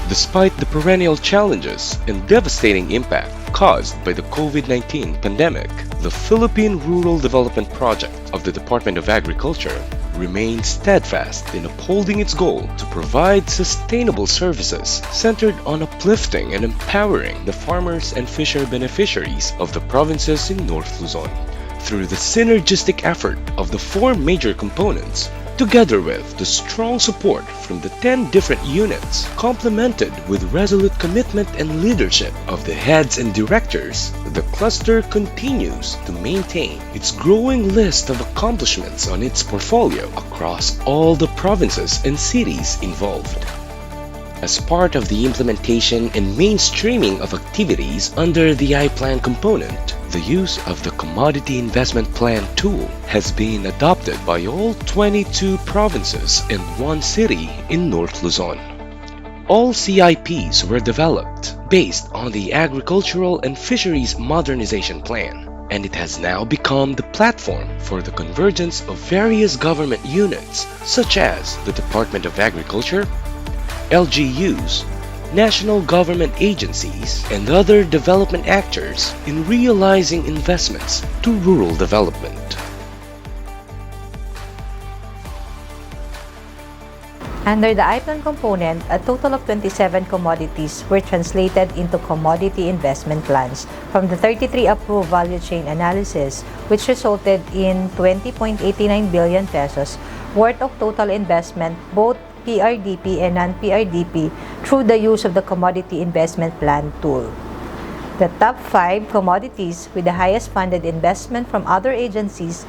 Despite the perennial challenges and devastating impact caused by the COVID-19 pandemic, the Philippine Rural Development Project of the Department of Agriculture remains steadfast in upholding its goal to provide sustainable services centered on uplifting and empowering the farmers and fisher beneficiaries of the provinces in North Luzon through the synergistic effort of the four major components, together with the strong support from the 10 different units, complemented with resolute commitment and leadership of the heads and directors. The cluster continues to maintain its growing list of accomplishments on its portfolio across all the provinces and cities involved. As part of the implementation and mainstreaming of activities under the I-Plan component, the use of the Commodity Investment Plan tool has been adopted by all 22 provinces and one city in North Luzon. All CIPs were developed based on the Agricultural and Fisheries Modernization Plan, and it has now become the platform for the convergence of various government units such as the Department of Agriculture, LGUs, national government agencies, and other development actors in realizing investments to rural development. Under the I-Plan component, a total of 27 commodities were translated into commodity investment plans from the 33 approved value chain analysis, which resulted in 20.89 billion pesos worth of total investment, both PRDP and non-PRDP, through the use of the Commodity Investment Plan tool. The top 5 commodities with the highest funded investment from other agencies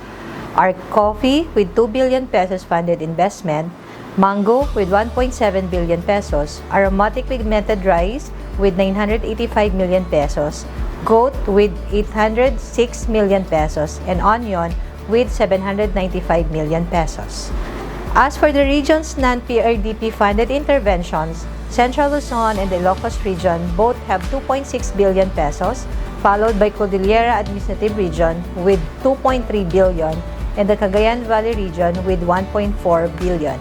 are coffee with 2 billion pesos funded investment, mango with 1.7 billion pesos, aromatic pigmented rice with 985 million pesos, goat with 806 million pesos, and onion with 795 million pesos. As for the region's non-PRDP funded interventions, Central Luzon and the Ilocos region both have 2.6 billion pesos, followed by Cordillera Administrative Region with 2.3 billion and the Cagayan Valley region with 1.4 billion.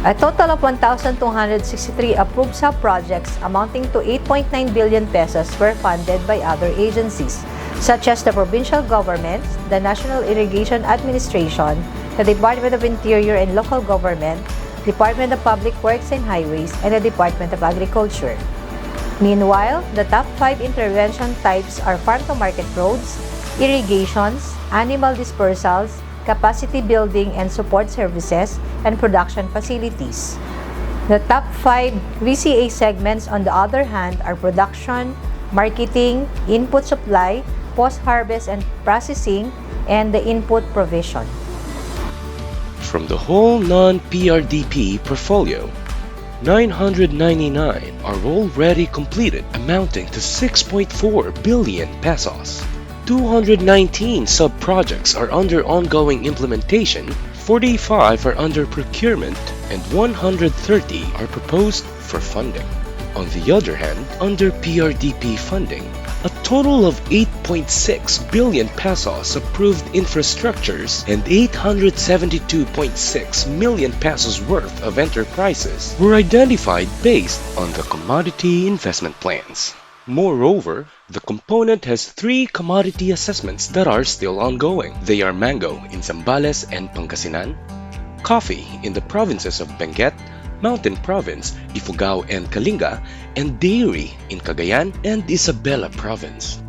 A total of 1,263 approved sub-projects amounting to 8.9 billion pesos were funded by other agencies, such as the provincial governments, the National Irrigation Administration, the Department of Interior and Local Government, Department of Public Works and Highways, and the Department of Agriculture. Meanwhile, the top 5 intervention types are farm-to-market roads, irrigations, animal dispersals, capacity building and support services, and production facilities. The top 5 VCA segments, on the other hand, are production, marketing, input supply, post-harvest and processing, and the input provision. From the whole non-PRDP portfolio, 999 are already completed, amounting to 6.4 billion pesos. 219 sub-projects are under ongoing implementation, 45 are under procurement, and 130 are proposed for funding. On the other hand, under PRDP funding, a total of 8.6 billion pesos approved infrastructures and 872.6 million pesos worth of enterprises were identified based on the commodity investment plans. Moreover, the component has 3 commodity assessments that are still ongoing. They are mango in Zambales and Pangasinan, coffee in the provinces of Benguet, Mountain Province, Ifugao and Kalinga, and dairy in Cagayan and Isabela Province.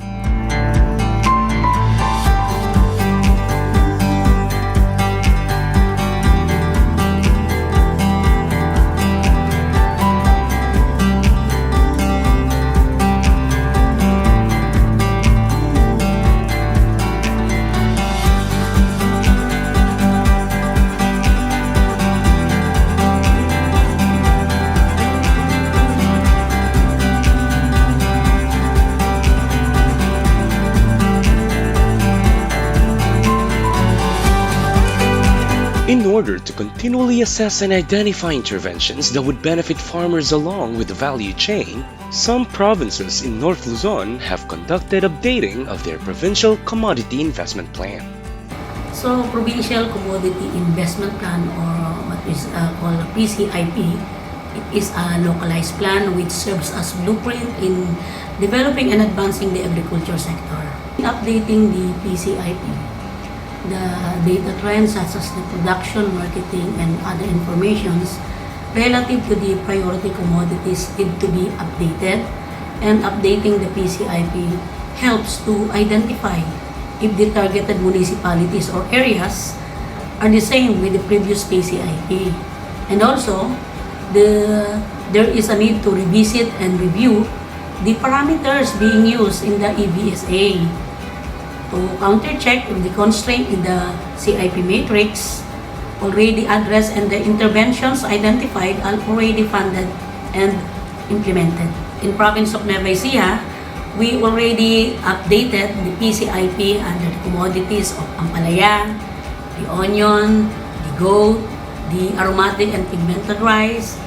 continually assess and identify interventions that would benefit farmers along with the value chain, some provinces in North Luzon have conducted updating of their provincial commodity investment plan. So, Provincial Commodity Investment Plan, or what is called PCIP, it is a localized plan which serves as blueprint in developing and advancing the agriculture sector. In updating the PCIP, the data trends such as the production, marketing, and other informations relative to the priority commodities need to be updated, and updating the PCIP helps to identify if the targeted municipalities or areas are the same with the previous PCIP. And also, there is a need to revisit and review the parameters being used in the EBSA to counter-check if the constraint in the CIP matrix already addressed and the interventions identified are already funded and implemented. In province of Nueva Ecija, we already updated the PCIP under the commodities of ampalaya, the onion, the goat, the aromatic and pigmented rice,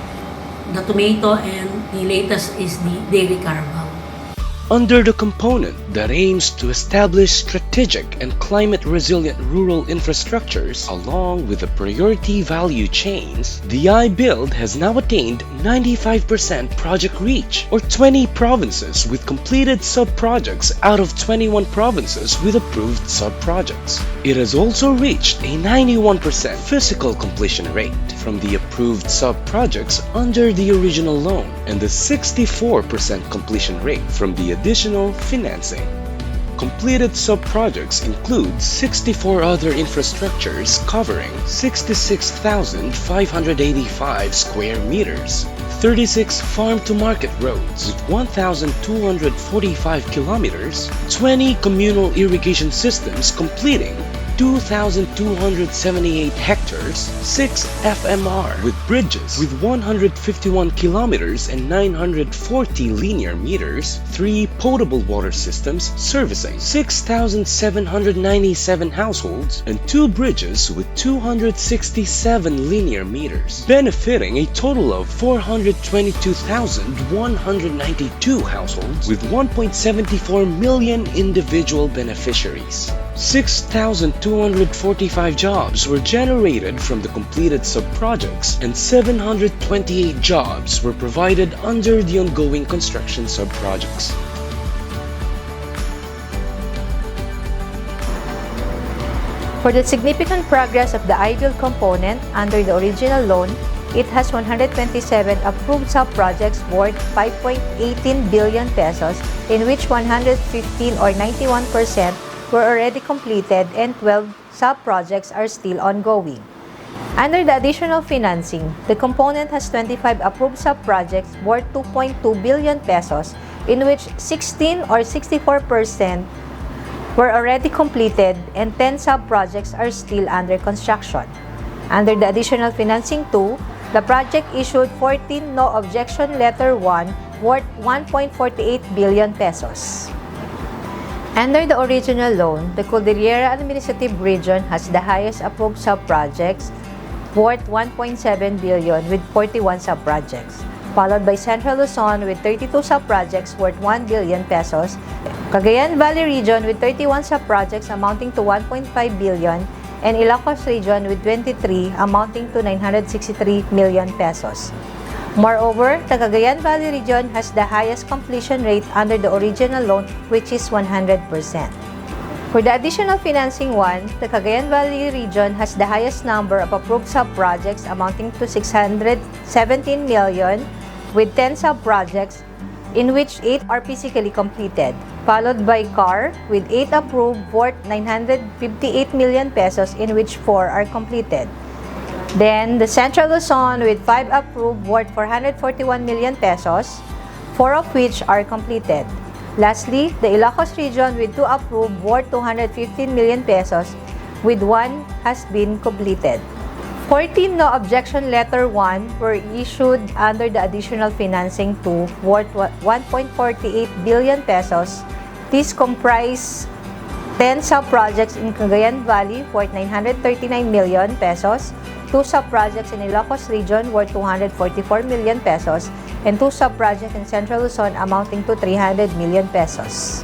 the tomato, and the latest is the dairy carabao. Under the component that aims to establish strategic and climate-resilient rural infrastructures along with the priority value chains, the I-Build has now attained 95% project reach, or 20 provinces with completed sub-projects out of 21 provinces with approved sub-projects. It has also reached a 91% physical completion rate from the approved sub-projects under the original loan and the 64% completion rate from the additional financing. Completed sub-projects include 64 other infrastructures covering 66,585 square meters, 36 farm-to-market roads with 1,245 kilometers, 20 communal irrigation systems completing 2,278 hectares, 6 FMR with bridges with 151 kilometers and 940 linear meters, 3 potable water systems servicing 6,797 households, and 2 bridges with 267 linear meters, benefiting a total of 422,192 households with 1.74 million individual beneficiaries. 6,245 jobs were generated from the completed sub-projects and 728 jobs were provided under the ongoing construction sub-projects. For the significant progress of the I-Build component under the original loan, it has 127 approved sub-projects worth 5.18 billion pesos, in which 115 or 91% were already completed and 12 sub-projects are still ongoing. Under the additional financing, the component has 25 approved sub-projects worth 2.2 billion pesos, in which 16 or 64% were already completed and 10 sub-projects are still under construction. Under the additional financing 2, the project issued 14 no objection letter 1 worth 1.48 billion pesos. Under the original loan, the Cordillera Administrative Region has the highest approved sub-projects worth 1.7 billion with 41 sub-projects, followed by Central Luzon with 32 sub-projects worth 1 billion pesos, Cagayan Valley Region with 31 sub-projects amounting to 1.5 billion, and Ilocos Region with 23 amounting to 963 million pesos. Moreover, the Cagayan Valley Region has the highest completion rate under the original loan, which is 100%. For the additional financing 1, the Cagayan Valley Region has the highest number of approved sub-projects amounting to 617 million with 10 sub-projects, in which 8 are physically completed, followed by CAR with 8 approved worth 958 million pesos, in which 4 are completed. Then, the Central Luzon with 5 approved worth 441 million pesos, 4 of which are completed. Lastly, the Ilocos Region with 2 approved worth 215 million pesos, with 1 has been completed. 14 no objection letter 1 were issued under the additional financing 2 worth 1.48 billion pesos. These comprise 10 sub-projects in Cagayan Valley worth 939 million pesos, 2 sub-projects in Ilocos region worth 244 million pesos, and 2 sub-projects in Central Luzon amounting to 300 million pesos.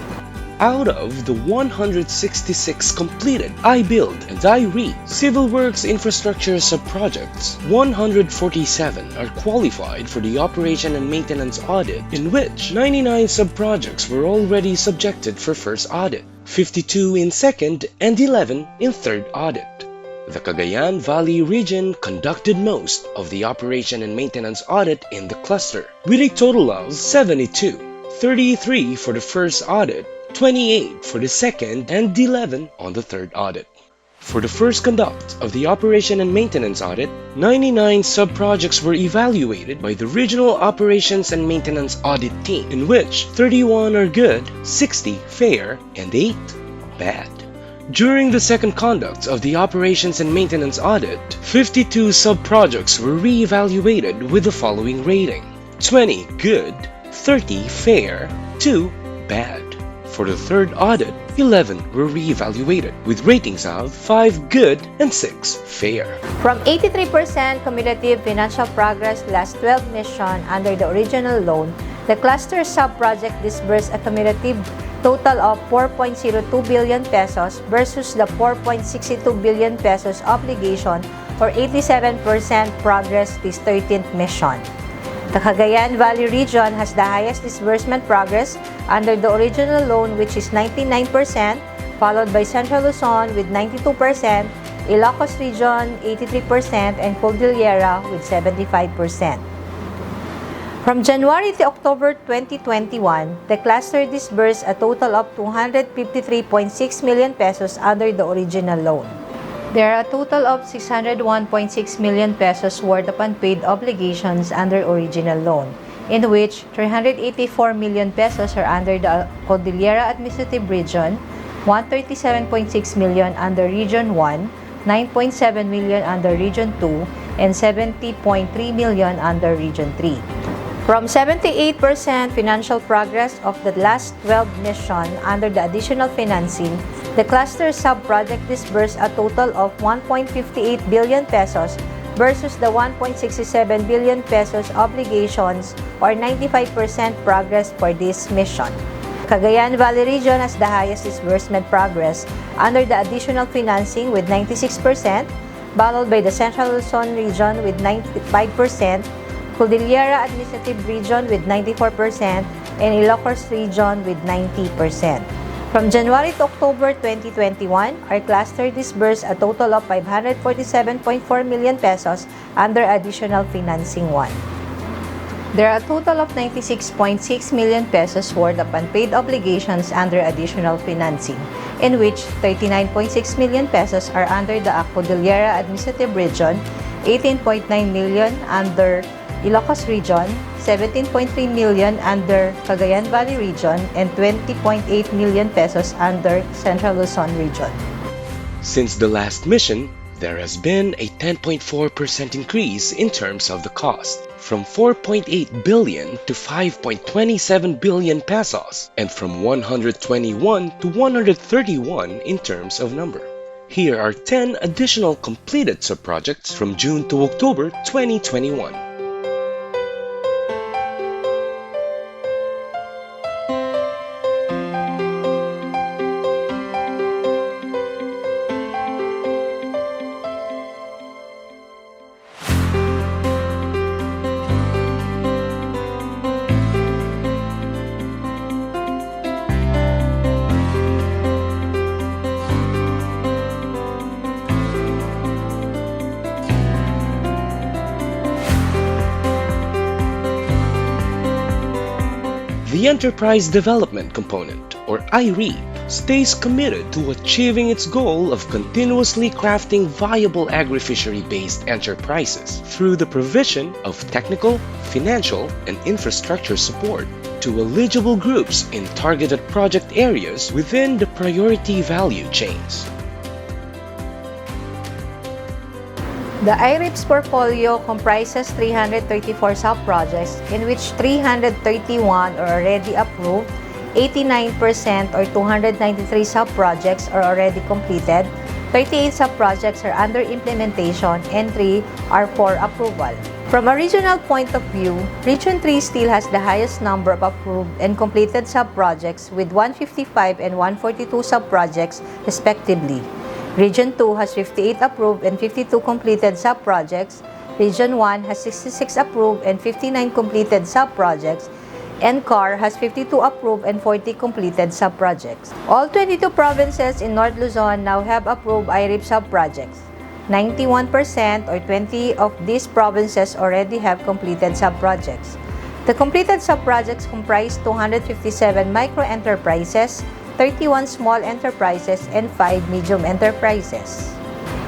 Out of the 166 completed I-Build and I-RE civil works infrastructure sub-projects, 147 are qualified for the operation and maintenance audit, in which 99 sub-projects were already subjected for first audit, 52 in second, and 11 in third audit. The Cagayan Valley region conducted most of the operation and maintenance audit in the cluster, with a total of 72, 33 for the first audit, 28 for the second, and 11 on the third audit. For the first conduct of the operation and maintenance audit, 99 sub-projects were evaluated by the Regional Operations and Maintenance Audit Team, in which 31 are good, 60 fair, and 8 bad. During the second conduct of the Operations and Maintenance Audit, 52 sub-projects were re-evaluated with the following rating: 20 good, 30 fair, 2 bad. For the third audit, 11 were re-evaluated with ratings of 5 good and 6 fair. From 83% cumulative financial progress last 12 mission under the original loan, the cluster sub-project disbursed a cumulative total of 4.02 billion pesos versus the 4.62 billion pesos obligation, or 87% progress this 13th mission. The Cagayan Valley region has the highest disbursement progress under the original loan, which is 99%, followed by Central Luzon with 92%, Ilocos region 83%, and Cordillera with 75%. From January to October 2021, the cluster disbursed a total of 253.6 million pesos under the original loan. There are a total of 601.6 million pesos worth of unpaid obligations under original loan, in which 384 million pesos are under the Cordillera Administrative Region, 137.6 million under Region 1, 9.7 million under Region 2, and 70.3 million under Region 3. From 78% financial progress of the last 12 mission under the additional financing, the cluster sub-project disbursed a total of 1.58 billion pesos versus the 1.67 billion pesos obligations, or 95% progress for this mission. Cagayan Valley region has the highest disbursement progress under the additional financing with 96%, followed by the Central Luzon region with 95%, Cordillera Administrative Region with 94%, and Ilocos region with 90%. From January to October 2021, our cluster disbursed a total of 547.4 million pesos under additional financing 1. There are a total of 96.6 million pesos worth of unpaid obligations under additional financing, in which 39.6 million pesos are under the Cordillera Administrative Region, 18.9 million under Ilocos region, 17.3 million under Cagayan Valley region, and 20.8 million pesos under Central Luzon region. Since the last mission, there has been a 10.4% increase in terms of the cost, from 4.8 billion to 5.27 billion pesos, and from 121 to 131 in terms of number. Here are 10 additional completed sub-projects from June to October 2021. The Enterprise Development Component, or I-RE, stays committed to achieving its goal of continuously crafting viable agri-fishery-based enterprises through the provision of technical, financial, and infrastructure support to eligible groups in targeted project areas within the priority value chains. The IREP's portfolio comprises 334 sub-projects, in which 331 are already approved, 89% or 293 sub-projects are already completed, 38 sub-projects are under implementation and 3 are for approval. From a regional point of view, Region 3 still has the highest number of approved and completed sub-projects with 155 and 142 sub-projects respectively. Region 2 has 58 approved and 52 completed sub-projects. Region 1 has 66 approved and 59 completed sub-projects. And CAR has 52 approved and 40 completed sub-projects. All 22 provinces in North Luzon now have approved IREP sub-projects. 91% or 20 of these provinces already have completed sub-projects. The completed sub-projects comprise 257 micro-enterprises, 31 small enterprises, and 5 medium enterprises.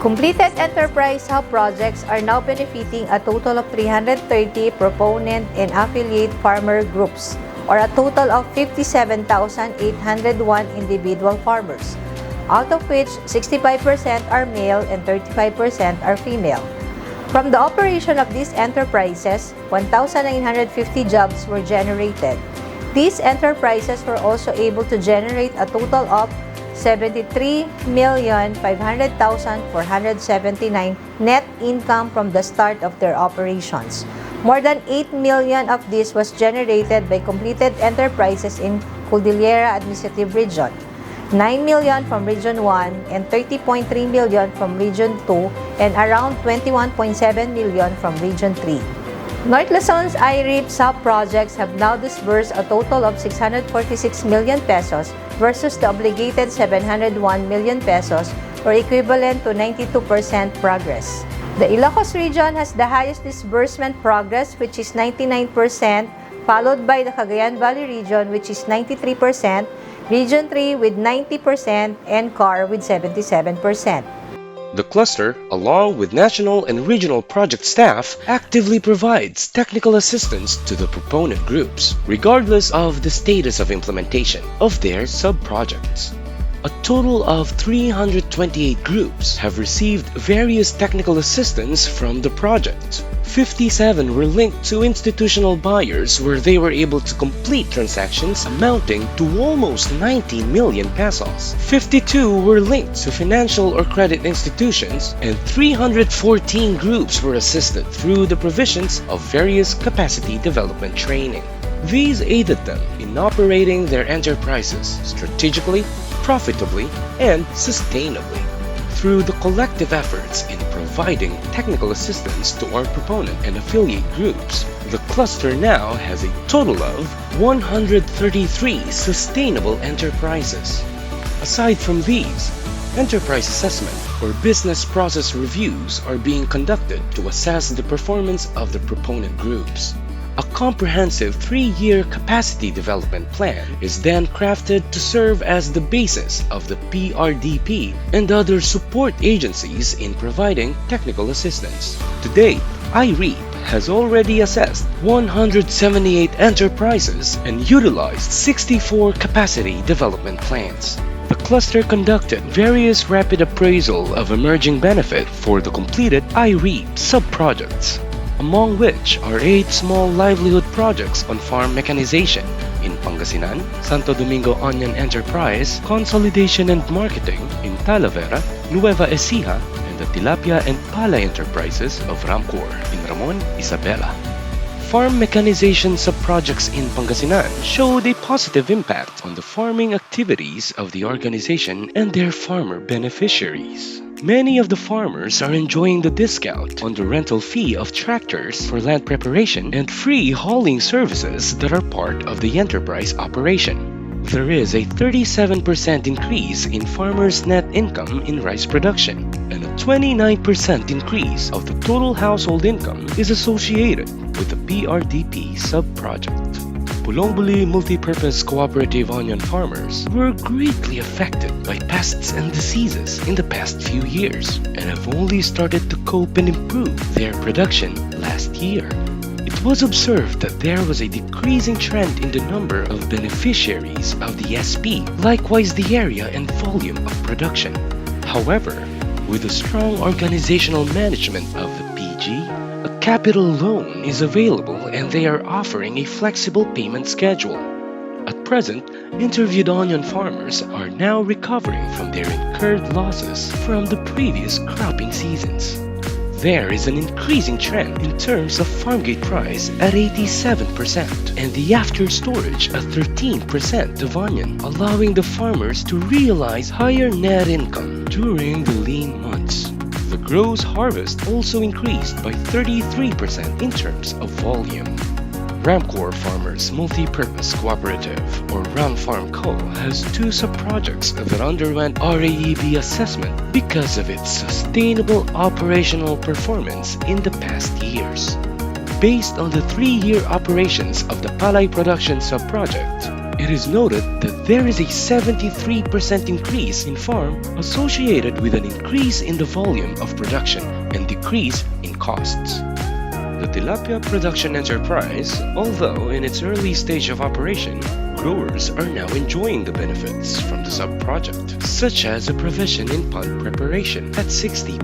Completed enterprise sub-projects are now benefiting a total of 330 proponent and affiliate farmer groups, or a total of 57,801 individual farmers, out of which 65% are male and 35% are female. From the operation of these enterprises, 1,950 jobs were generated. These enterprises were also able to generate a total of 73,500,479 net income from the start of their operations. More than 8 million of this was generated by completed enterprises in Cordillera Administrative Region, 9 million from Region 1 and 30.3 million from Region 2 and around 21.7 million from Region 3. North Luzon's IREP sub-projects have now disbursed a total of 646 million pesos versus the obligated 701 million pesos, or equivalent to 92% progress. The Ilocos region has the highest disbursement progress, which is 99%, followed by the Cagayan Valley region, which is 93%, Region 3 with 90%, and CAR with 77%. The cluster, along with national and regional project staff, actively provides technical assistance to the proponent groups, regardless of the status of implementation of their sub-projects. A total of 328 groups have received various technical assistance from the project. 57 were linked to institutional buyers where they were able to complete transactions amounting to almost 90 million pesos. 52 were linked to financial or credit institutions, and 314 groups were assisted through the provisions of various capacity development training. These aided them in operating their enterprises strategically, profitably, and sustainably. Through the collective efforts in providing technical assistance to our proponent and affiliate groups, the cluster now has a total of 133 sustainable enterprises. Aside from these, enterprise assessment or business process reviews are being conducted to assess the performance of the proponent groups. A comprehensive 3-year capacity development plan is then crafted to serve as the basis of the PRDP and other support agencies in providing technical assistance. To date, IREP has already assessed 178 enterprises and utilized 64 capacity development plans. The cluster conducted various rapid appraisal of emerging benefit for the completed IREP sub-projects, among which are 8 small livelihood projects on farm mechanization in Pangasinan, Santo Domingo Onion Enterprise, Consolidation and Marketing in Talavera, Nueva Ecija, and the Tilapia and Pala Enterprises of Ramcor in Ramon, Isabela. Farm mechanization sub-projects in Pangasinan showed a positive impact on the farming activities of the organization and their farmer beneficiaries. Many of the farmers are enjoying the discount on the rental fee of tractors for land preparation and free hauling services that are part of the enterprise operation. There is a 37% increase in farmers' net income in rice production, and a 29% increase of the total household income is associated with the PRDP sub-project. Pulomboli multi-purpose cooperative onion farmers were greatly affected by pests and diseases in the past few years and have only started to cope and improve their production last year. It was observed that there was a decreasing trend in the number of beneficiaries of the SP, likewise the area and volume of production. However, with a strong organizational management of the PG, a capital loan is available and they are offering a flexible payment schedule. At present, interviewed onion farmers are now recovering from their incurred losses from the previous cropping seasons. There is an increasing trend in terms of farm gate price at 87% and the after storage at 13% of onion, allowing the farmers to realize higher net income during the lean months. The gross harvest also increased by 33% in terms of volume. Ramcor Farmers Multi-Purpose Cooperative, or Ram Farm Co., has 2 sub-projects that underwent RAEB assessment because of its sustainable operational performance in the past years. Based on the 3-year operations of the Palay Production sub-project, it is noted that there is a 73% increase in farm associated with an increase in the volume of production and decrease in costs. The tilapia production enterprise, although in its early stage of operation, growers are now enjoying the benefits from the sub-project, such as a provision in pond preparation at 60%,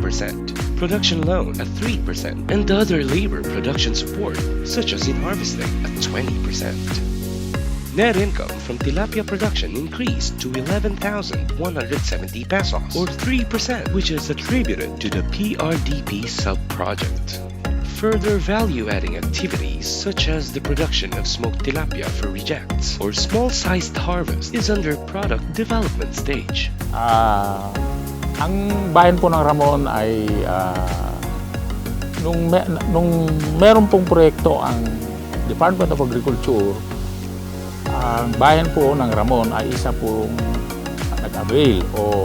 production loan at 3%, and other labor production support, such as in harvesting at 20%. Net income from tilapia production increased to 11,170 pesos, or 3%, which is attributed to the PRDP sub-project. Further value-adding activities such as the production of smoked tilapia for rejects or small-sized harvest is under product development stage. Ang bayan po ng Ramon ay nung meron pong proyekto ang Department of Agriculture, ang bayan po ng Ramon ay isa pong nag-avail o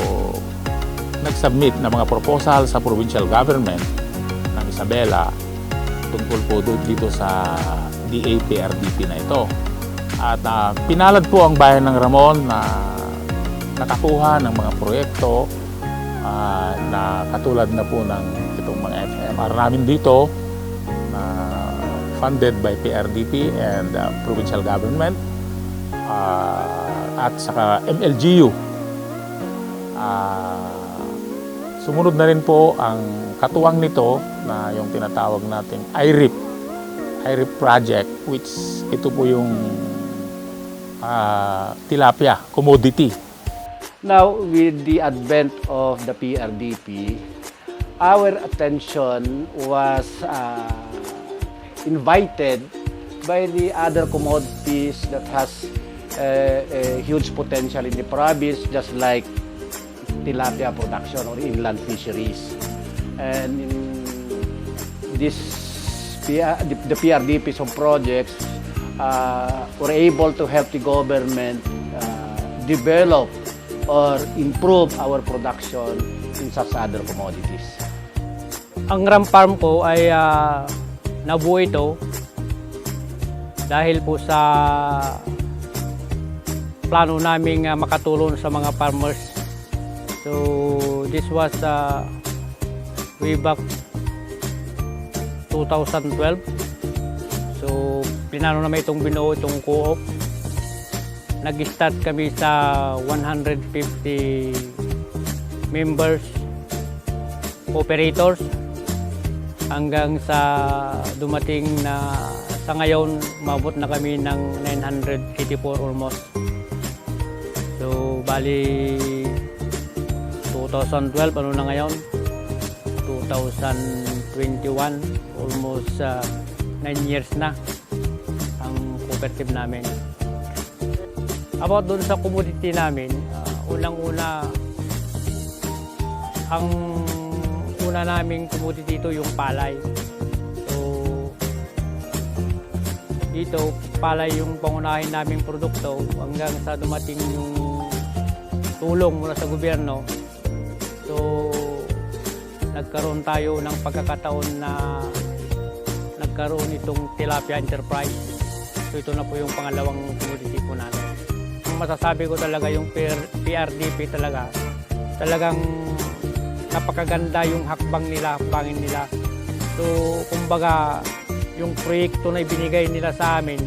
nag-submit ng mga proposal sa provincial government ng Isabela tungkol po dito sa DAPRDP na ito. At pinalad po ang bayan ng Ramon na nakakuha ng mga proyekto na katulad na po ng itong mga FMR namin dito na funded by PRDP and provincial government at saka MLGU. Sumunod na rin po ang katuwang nito na yung tinatawag nating IRIP project, which ito po yung tilapia commodity. Now, with the advent of the PRDP, our attention was invited by the other commodities that has a huge potential in the province, just like tilapia production or inland fisheries. And in this, the PRDP projects were able to help the government develop or improve our production in such other commodities. Ang ram farm ko ay nabuo ito dahil po sa plano naming makatulong sa mga farmers. So this was way back 2012. So pinano namin itong binuo itong co-op. Nag-start kami sa 150 members, operators, hanggang sa dumating na sa ngayon, mabot na kami ng 984 almost. So, bali 2012, ano na ngayon? 2021, almost 9 years na ang cooperative namin. About doon sa commodity namin, unang-una, ang una naming commodity ito yung palay. So, dito, palay yung pangunahin naming produkto hanggang sa dumating yung tulong mula sa gobyerno. So, nagkaroon tayo ng pagkakataon na nagkaroon itong tilapia enterprise. So, ito na po yung pangalawang commodity po natin. Masasabi ko talaga yung PRDP talagang napakaganda yung hakbangin nila. So, kumbaga, yung proyekto na ibinigay nila sa amin,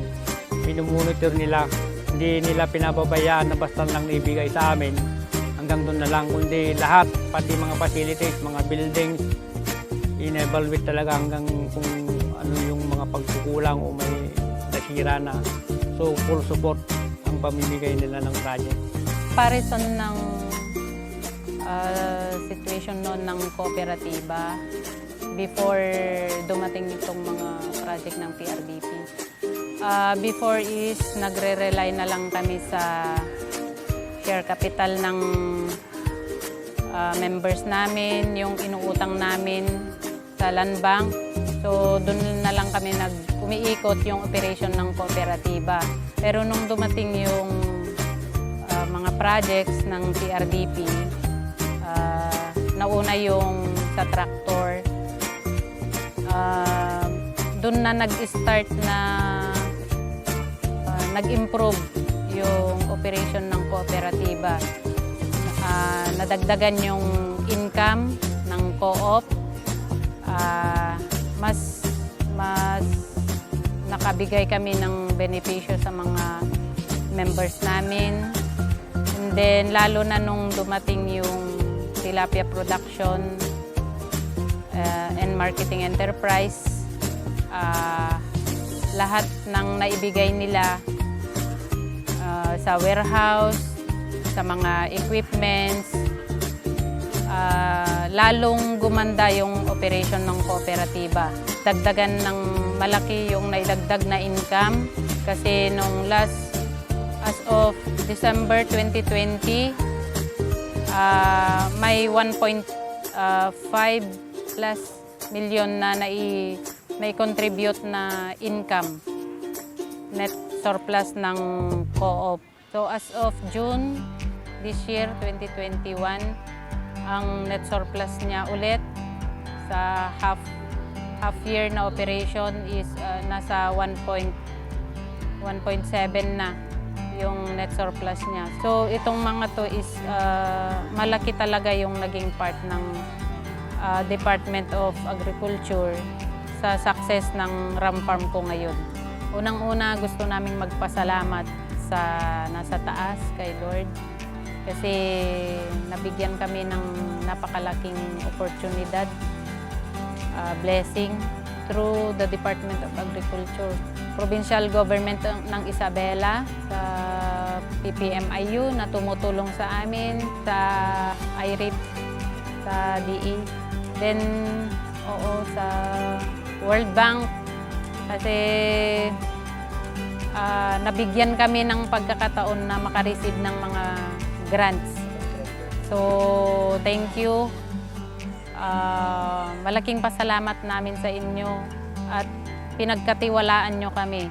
minumonitor nila, hindi nila pinababayaan na basta lang ibigay sa amin. Hanggang doon na lang, kundi lahat, pati mga facilities, mga buildings, in-evaluate talaga hanggang kung ano yung mga pagkukulang o may nasira na. So, full support ang pamimigay nila ng project. Comparison ng situation noon ng kooperatiba before dumating itong mga project ng PRDP. Before is nagre-rely na lang kami sa share capital ng members namin, yung inuutang namin sa land bank. So doon na lang kami umiikot yung operation ng kooperatiba. Pero nung dumating yung mga projects ng PRDP, nauna yung sa tractor, doon na nag-start na nag-improve yung operation ng kooperatiba. Nadagdagan yung income ng co-op, mas nakabigay kami ng benepisyo sa mga members namin. And then lalo na nung dumating yung tilapia production and marketing enterprise, lahat ng naibigay nila sa warehouse, sa mga equipments, lalong gumanda yung operation ng kooperatiba. Dagdagan ng malaki yung naidagdag na income kasi nung as of December 2020, may 1.5 plus million na may contribute na income, net surplus ng co-op. So as of June this year, 2021, ang net surplus niya ulit sa half year na operation is nasa 1.7 na yung net surplus niya. So itong mga to is malaki talaga yung naging part ng Department of Agriculture sa success ng ram farm ko ngayon. Unang-una gusto naming magpasalamat sa nasa taas kay Lord kasi nabigyan kami ng napakalaking oportunidad, blessing through the Department of Agriculture. Provincial Government ng Isabela, sa PPMIU na tumutulong sa amin, sa IRIP, sa DE. Then, sa World Bank kasi nabigyan kami ng pagkakataon na makareceive ng mga grants. So, thank you. Malaking pasalamat namin sa inyo at pinagkatiwalaan nyo kami.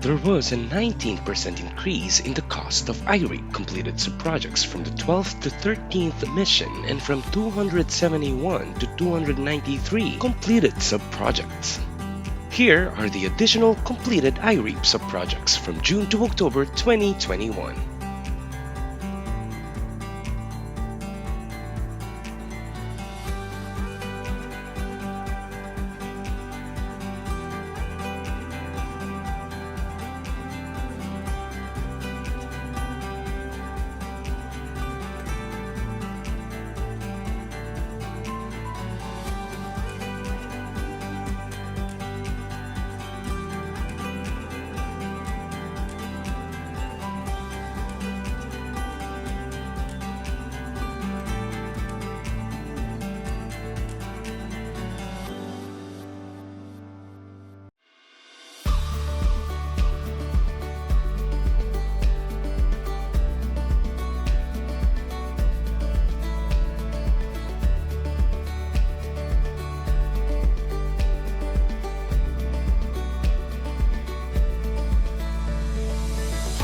There was a 19% increase in the cost of IRIP completed sub-projects from the 12th to 13th mission and from 271 to 293 completed sub-projects. Here are the additional completed IRIP sub-projects from June to October 2021.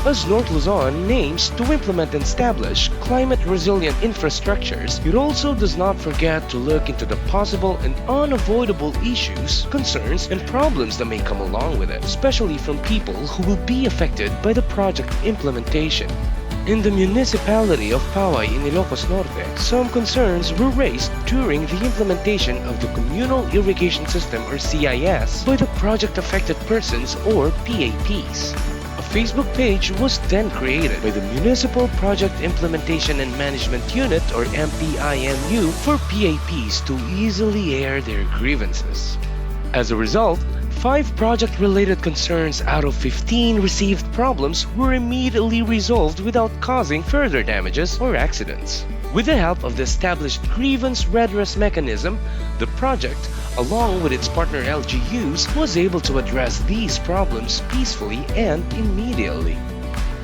As North Luzon aims to implement and establish climate-resilient infrastructures, it also does not forget to look into the possible and unavoidable issues, concerns, and problems that may come along with it, especially from people who will be affected by the project implementation. In the municipality of Paway in Ilocos Norte, some concerns were raised during the implementation of the Communal Irrigation System or CIS by the project-affected persons or PAPs. A Facebook page was then created by the Municipal Project Implementation and Management Unit or MPIMU for PAPs to easily air their grievances. As a result, 5 project-related concerns out of 15 received problems were immediately resolved without causing further damages or accidents. With the help of the established grievance redress mechanism, the project, along with its partner LGUs, was able to address these problems peacefully and immediately.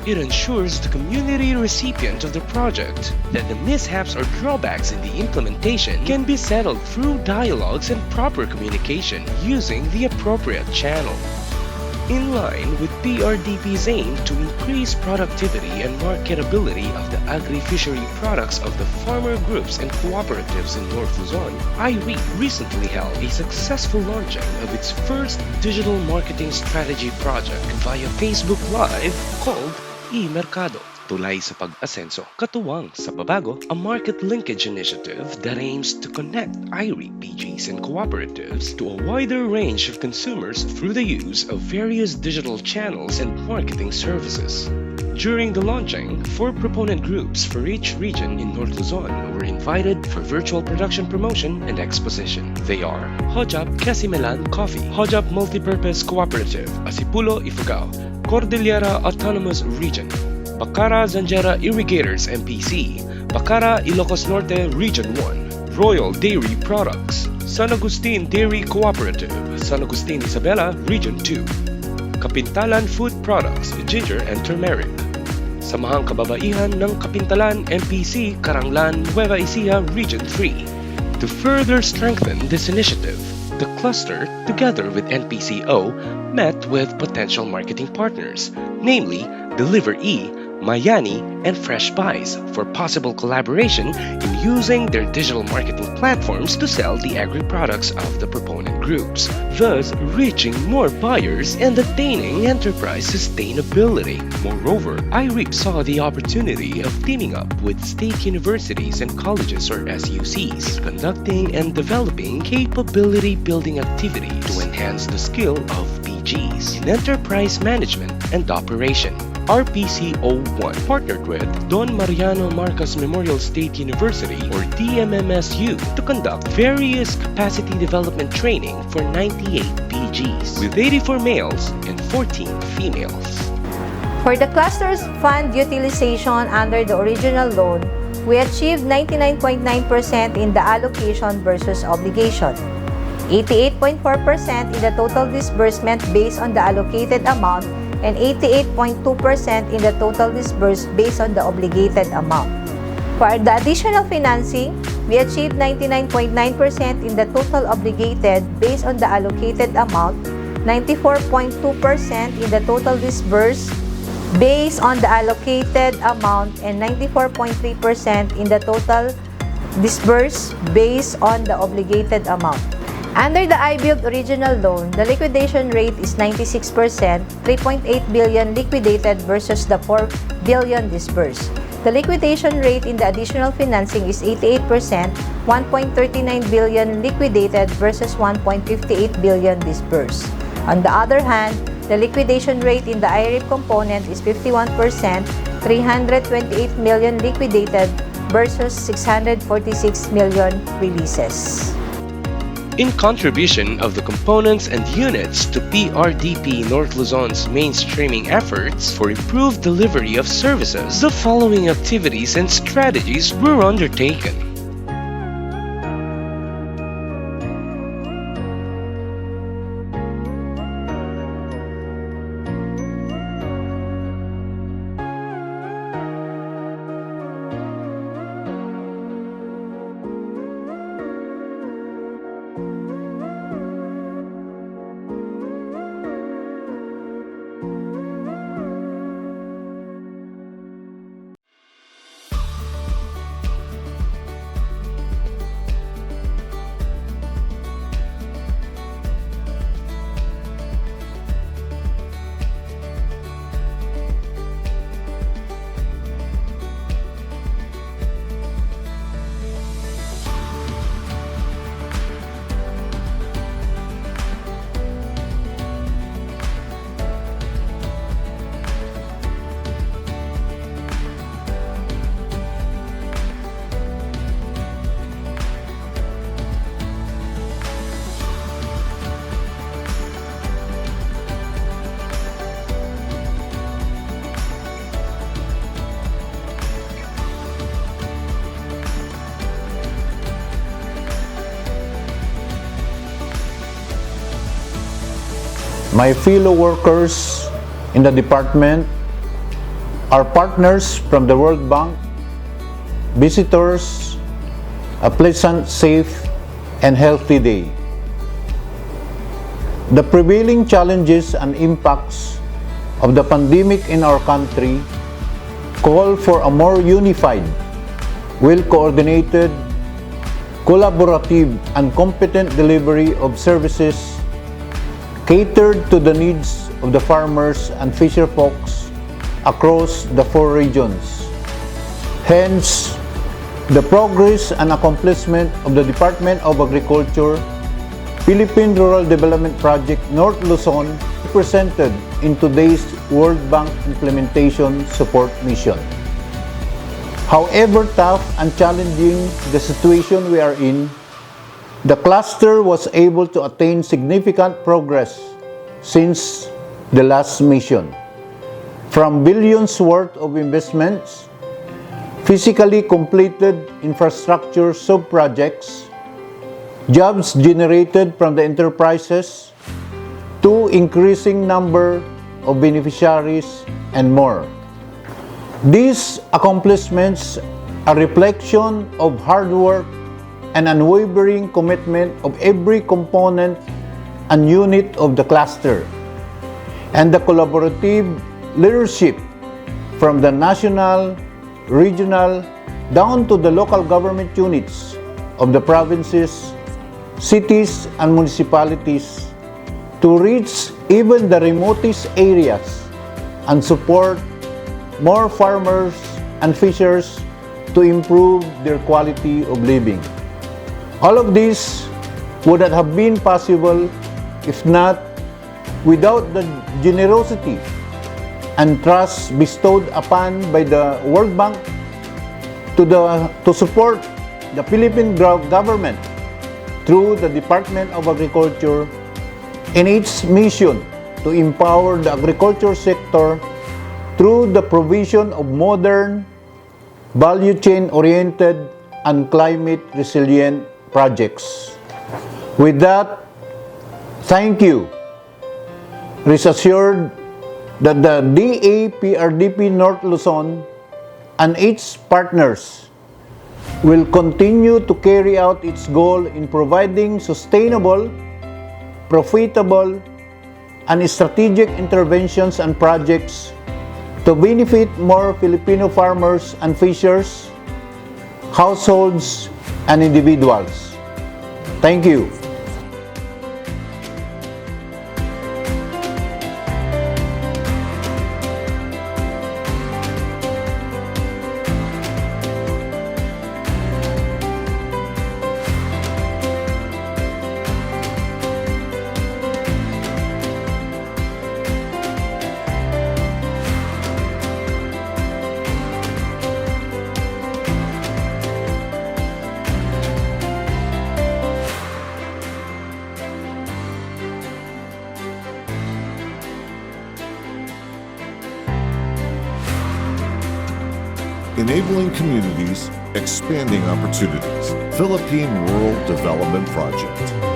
It ensures the community recipient of the project that the mishaps or drawbacks in the implementation can be settled through dialogues and proper communication using the appropriate channel. In line with PRDP's aim to increase productivity and marketability of the agri-fishery products of the farmer groups and cooperatives in North Luzon, IREAP recently held a successful launching of its first digital marketing strategy project via Facebook Live called e-Mercado. Tulay sa pag-asenso, katuwang sa Babago, a market linkage initiative that aims to connect IREAP PGs and cooperatives to a wider range of consumers through the use of various digital channels and marketing services. During the launching, 4 proponent groups for each region in North Luzon were invited for virtual production promotion and exposition. They are Hojap Kasimelan Coffee, Hojap Multipurpose Cooperative, Asipulo, Ifugao, Cordillera Autonomous Region, Bacara Zanjera Irrigators MPC, Bacara Ilocos Norte Region 1, Royal Dairy Products, San Agustin Dairy Cooperative, San Agustin Isabela Region 2, Kapintalan Food Products, Ginger and Turmeric, Samahang Kababaihan ng Kapintalan MPC Karanglan Nueva Ecija Region 3. To further strengthen this initiative, the cluster, together with NPCO, met with potential marketing partners, namely Deliver E, Mayani, and Fresh Buys for possible collaboration in using their digital marketing platforms to sell the agri-products of the proponent groups, thus reaching more buyers and attaining enterprise sustainability. Moreover, IREAP saw the opportunity of teaming up with state universities and colleges or SUCs, conducting and developing capability-building activities to enhance the skill of PGs in enterprise management and operation. RPC01 partnered with Don Mariano Marcos Memorial State University or DMMSU to conduct various capacity development training for 98 PGs with 84 males and 14 females. For the cluster's fund utilization under the original loan, we achieved 99.9% in the allocation versus obligation, 88.4% in the total disbursement based on the allocated amount, and 88.2% in the total disbursed based on the obligated amount. For the additional financing, we achieved 99.9% in the total obligated based on the allocated amount, 94.2% in the total disbursed based on the allocated amount, and 94.3% in the total disbursed based on the obligated amount. Under the I-Build original loan, the liquidation rate is 96%, 3.8 billion liquidated versus the 4 billion disbursed. The liquidation rate in the additional financing is 88%, 1.39 billion liquidated versus 1.58 billion disbursed. On the other hand, the liquidation rate in the IREAP component is 51%, 328 million liquidated versus 646 million releases. In contribution of the components and units to PRDP North Luzon's mainstreaming efforts for improved delivery of services, the following activities and strategies were undertaken. my fellow workers in the department, our partners from the World Bank, visitors, a pleasant, safe, and healthy day. The prevailing challenges and impacts of the pandemic in our country call for a more unified, well-coordinated, collaborative, and competent delivery of services catered to the needs of the farmers and fisher folks across the 4 regions. Hence, the progress and accomplishment of the Department of Agriculture Philippine Rural Development Project North Luzon presented in today's World Bank Implementation Support Mission. However tough and challenging the situation we are in, the cluster was able to attain significant progress since the last mission. From billions worth of investments, physically completed infrastructure sub-projects, jobs generated from the enterprises, to increasing number of beneficiaries and more. These accomplishments are a reflection of hard work and unwavering commitment of every component and unit of the cluster, and the collaborative leadership from the national, regional, down to the local government units of the provinces, cities, and municipalities to reach even the remotest areas and support more farmers and fishers to improve their quality of living. All of this would not have been possible if not without the generosity and trust bestowed upon by the World Bank to support the Philippine government through the Department of Agriculture in its mission to empower the agriculture sector through the provision of modern, value chain-oriented, and climate-resilient projects. With that, thank you. Rest assured that the DAPRDP North Luzon and its partners will continue to carry out its goal in providing sustainable, profitable, and strategic interventions and projects to benefit more Filipino farmers and fishers, households, and individuals. Thank you. Enabling communities, expanding opportunities. Philippine Rural Development Project.